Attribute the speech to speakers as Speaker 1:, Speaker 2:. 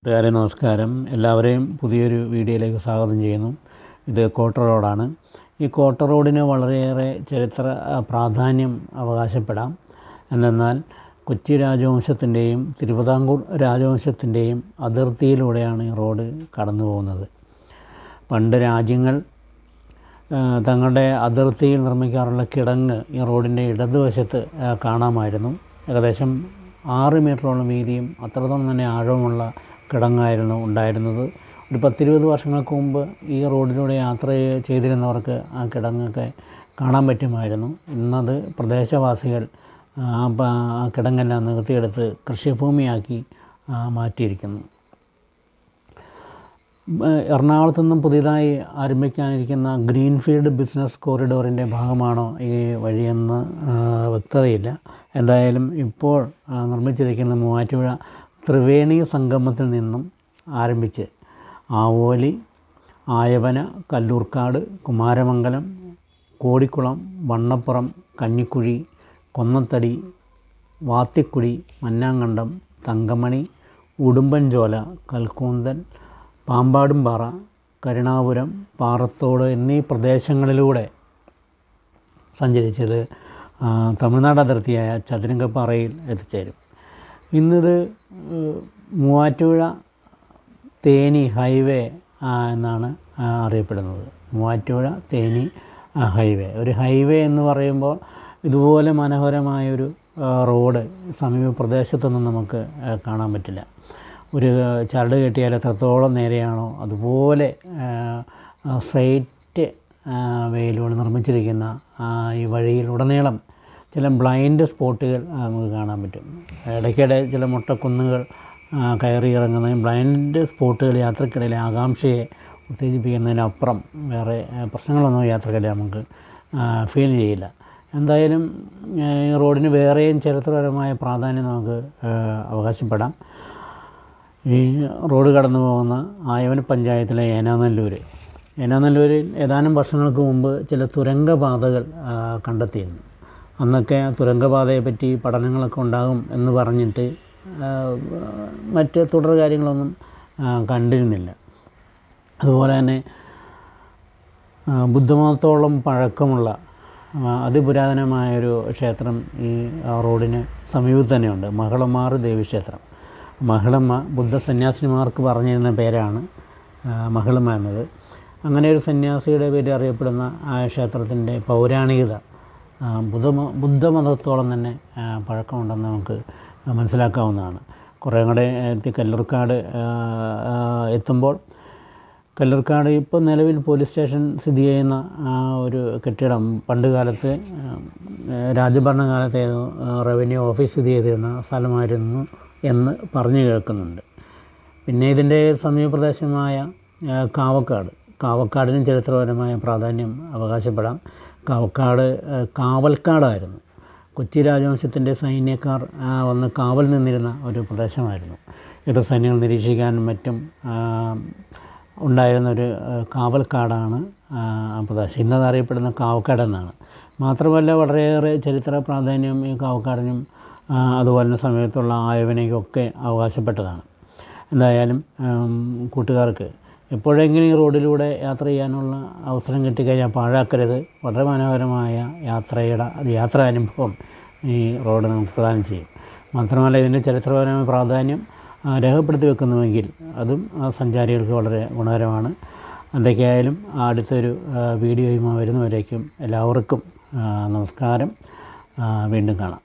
Speaker 1: കൂട്ടുകാരെ നമസ്കാരം. എല്ലാവരെയും പുതിയൊരു വീഡിയോയിലേക്ക് സ്വാഗതം ചെയ്യുന്നു. ഇത് കോട്ട റോഡാണ്. ഈ കോട്ട റോഡിന് വളരെയേറെ ചരിത്ര പ്രാധാന്യം അവകാശപ്പെടാം. എന്നാൽ കൊച്ചി രാജവംശത്തിൻ്റെയും തിരുവിതാംകൂർ രാജവംശത്തിൻ്റെയും അതിർത്തിയിലൂടെയാണ് ഈ റോഡ് കടന്നു പോകുന്നത്. പണ്ട് രാജ്യങ്ങൾ തങ്ങളുടെ അതിർത്തിയിൽ നിർമ്മിക്കാറുള്ള കിടങ്ങ് ഈ റോഡിൻ്റെ ഇടതുവശത്ത് കാണാമായിരുന്നു. ഏകദേശം 6 മീറ്ററോളം വീതിയും അത്രത്തോളം തന്നെ ആഴവുമുള്ള കിടങ്ങായിരുന്നു ഉണ്ടായിരുന്നത്. ഒരു 10-20 വർഷങ്ങൾക്ക് മുമ്പ് ഈ റോഡിലൂടെ യാത്ര ചെയ്തിരുന്നവർക്ക് ആ കിടങ്ങൊക്കെ കാണാൻ പറ്റുമായിരുന്നു. ഇന്നത് പ്രദേശവാസികൾ ആ കിടങ്ങെല്ലാം നികത്തിയെടുത്ത് കൃഷിഭൂമിയാക്കി മാറ്റിയിരിക്കുന്നു. എറണാകുളത്തു നിന്നും പുതിയതായി ആരംഭിക്കാനിരിക്കുന്ന ഗ്രീൻഫീൽഡ് ബിസിനസ് കോറിഡോറിൻ്റെ ഭാഗമാണോ ഈ വഴിയെന്ന് വ്യക്തതയില്ല. എന്തായാലും ഇപ്പോൾ നിർമ്മിച്ചിരിക്കുന്ന മൂവാറ്റുപുഴ ത്രിവേണി സംഗമത്തിൽ നിന്നും ആരംഭിച്ച് ആവോലി, ആയവന, കല്ലൂർക്കാട്, കുമാരമംഗലം, കോടിക്കുളം, വണ്ണപ്പുറം, കഞ്ഞിക്കുഴി, കൊന്നത്തടി, വാത്തിക്കുടി, മന്നാങ്കണ്ടം, തങ്കമണി, ഉടുമ്പൻചോല, കൽക്കൂന്തൽ, പാമ്പാടുംപാറ, കരുണാപുരം, പാറത്തോട് എന്നീ പ്രദേശങ്ങളിലൂടെ സഞ്ചരിച്ചത് തമിഴ്നാട് അതിർത്തിയായ ചതുരംഗപ്പാറയിൽ എത്തിച്ചേരും. ഇന്നിത് മൂവാറ്റുപുഴ തേനി ഹൈവേ എന്നാണ് അറിയപ്പെടുന്നത്. മൂവാറ്റുപുഴ തേനി ഹൈവേ. ഒരു ഹൈവേ എന്ന് പറയുമ്പോൾ ഇതുപോലെ മനോഹരമായൊരു റോഡ് സമീപ പ്രദേശത്തൊന്നും നമുക്ക് കാണാൻ പറ്റില്ല. ഒരു ചരട് കെട്ടിയാൽ എത്രത്തോളം നേരെയാണോ അതുപോലെ സ്ട്രെയിറ്റ് വേയിലൂടെ നിർമ്മിച്ചിരിക്കുന്ന ഈ വഴിയിലുടനീളം ചില ബ്ലൈൻഡ് സ്പോട്ടുകൾ നമുക്ക് കാണാൻ പറ്റും. ഇടയ്ക്കിടെ ചില മുട്ടക്കുന്നുകൾ കയറി ഇറങ്ങുന്നതും ബ്ലൈൻഡ് സ്പോട്ടുകൾ യാത്രക്കിടയിലെ ആകാംക്ഷയെ ഉത്തേജിപ്പിക്കുന്നതിനപ്പുറം വേറെ പ്രശ്നങ്ങളൊന്നും യാത്രക്കിടെ നമുക്ക് ഫീൽ ചെയ്യില്ല. എന്തായാലും ഈ റോഡിന് വേറെയും ചരിത്രപരമായ പ്രാധാന്യം നമുക്ക് അവകാശപ്പെടാം. ഈ റോഡ് കടന്നു പോകുന്ന ആയവന പഞ്ചായത്തിലെ ഏനാനല്ലൂരിൽ ഏതാനും വർഷങ്ങൾക്ക് മുമ്പ് ചില തുരങ്കപാതകൾ കണ്ടെത്തിയിരുന്നു. അന്നൊക്കെ തുരങ്കപാതയെപ്പറ്റി പഠനങ്ങളൊക്കെ ഉണ്ടാകും എന്ന് പറഞ്ഞിട്ട് മറ്റ് തുടർ കാര്യങ്ങളൊന്നും കണ്ടിരുന്നില്ല. അതുപോലെ തന്നെ ബുദ്ധമതത്തോളം പഴക്കമുള്ള അതിപുരാതനമായൊരു ക്ഷേത്രം ഈ റോഡിന് സമീപത്ത് തന്നെയുണ്ട്. മഹളമാർ ദേവീക്ഷേത്രം. മഹിളമ്മ ബുദ്ധ സന്യാസിനിമാർക്ക് പറഞ്ഞിരുന്ന പേരാണ് മഹിളമ്മ എന്നത്. അങ്ങനെ ഒരു സന്യാസിയുടെ പേര് അറിയപ്പെടുന്ന ആ ക്ഷേത്രത്തിൻ്റെ പൗരാണികത ബുദ്ധമതത്തോളം തന്നെ പഴക്കമുണ്ടെന്ന് നമുക്ക് മനസ്സിലാക്കാവുന്നതാണ്. കുറേ കൂടെ കല്ലൂർക്കാട് എത്തുമ്പോൾ കല്ലൂർക്കാട് ഇപ്പോൾ നിലവിൽ പോലീസ് സ്റ്റേഷൻ സ്ഥിതി ചെയ്യുന്ന ഒരു കെട്ടിടം പണ്ട് കാലത്ത് രാജഭരണകാലത്ത് റവന്യൂ ഓഫീസ് സ്ഥിതി ചെയ്തിരുന്ന സ്ഥലമായിരുന്നു എന്ന് പറഞ്ഞു കേൾക്കുന്നുണ്ട്. പിന്നെ ഇതിൻ്റെ സമീപപ്രദേശമായ കാവക്കാടിനും ചരിത്രപരമായ പ്രാധാന്യം അവകാശപ്പെടാം. കാവൽക്കാടായിരുന്നു. കൊച്ചി രാജവംശത്തിൻ്റെ സൈന്യക്കാർ വന്ന് കാവൽ നിന്നിരുന്ന ഒരു പ്രദേശമായിരുന്നു. എതിർ സൈന്യങ്ങൾ നിരീക്ഷിക്കാനും മറ്റും ഉണ്ടായിരുന്നൊരു കാവൽക്കാടാണ് ആ പ്രദേശം. ഇന്നത് അറിയപ്പെടുന്ന കാവക്കാട് എന്നാണ്. മാത്രമല്ല വളരെയേറെ ചരിത്ര പ്രാധാന്യം ഈ കാവക്കാടിനും അതുപോലെ തന്നെ സമയത്തുള്ള ആയവനയ്ക്കൊക്കെ അവകാശപ്പെട്ടതാണ്. എന്തായാലും കൂട്ടുകാർക്ക് എപ്പോഴെങ്കിലും ഈ റോഡിലൂടെ യാത്ര ചെയ്യാനുള്ള അവസരം കിട്ടിക്കഴിഞ്ഞാൽ പാഴാക്കരുത്. വളരെ മനോഹരമായ യാത്രാനുഭവം ഈ റോഡ് നമുക്ക് പ്രദാനം ചെയ്യും. മാത്രമല്ല ഇതിൻ്റെ ചരിത്രപരമായ പ്രാധാന്യം രേഖപ്പെടുത്തി വെക്കുന്നുവെങ്കിൽ അതും സഞ്ചാരികൾക്ക് വളരെ ഗുണകരമാണ്. എന്തൊക്കെയായാലും അടുത്തൊരു വീഡിയോയുമായി വരുന്നവരേക്കും എല്ലാവർക്കും നമസ്കാരം. വീണ്ടും കാണാം.